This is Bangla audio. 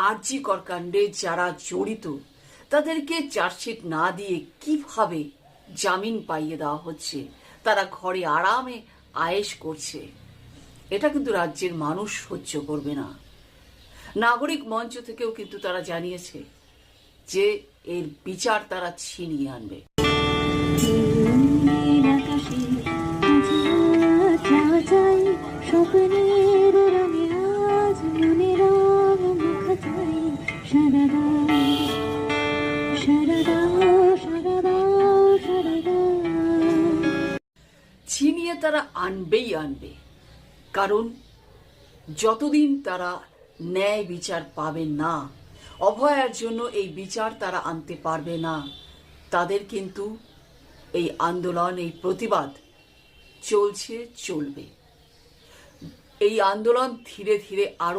আরজি কর কাণ্ডে যারা জড়িত তাদেরকে চার্জশিট না দিয়ে কিভাবে জামিন পাইয়ে দেওয়া হচ্ছে, তারা ঘরে আরামে আয়েশ করছে, এটা কিন্তু রাজ্যের মানুষ সহ্য করবে না। নাগরিক মঞ্চ থেকেও কিন্তু তারা জানিয়েছে যে এর বিচার তারা ছিনিয়ে আনবে। ছিনিয়ে তারা আনবেই আনবে, কারণ যতদিন তারা ন্যায় বিচার পাবে না, অভয়ার জন্য এই বিচার তারা আনতে পারবে না, তাদের কিন্তু এই আন্দোলন, এই প্রতিবাদ চলছে, চলবে। এই আন্দোলন ধীরে ধীরে আরো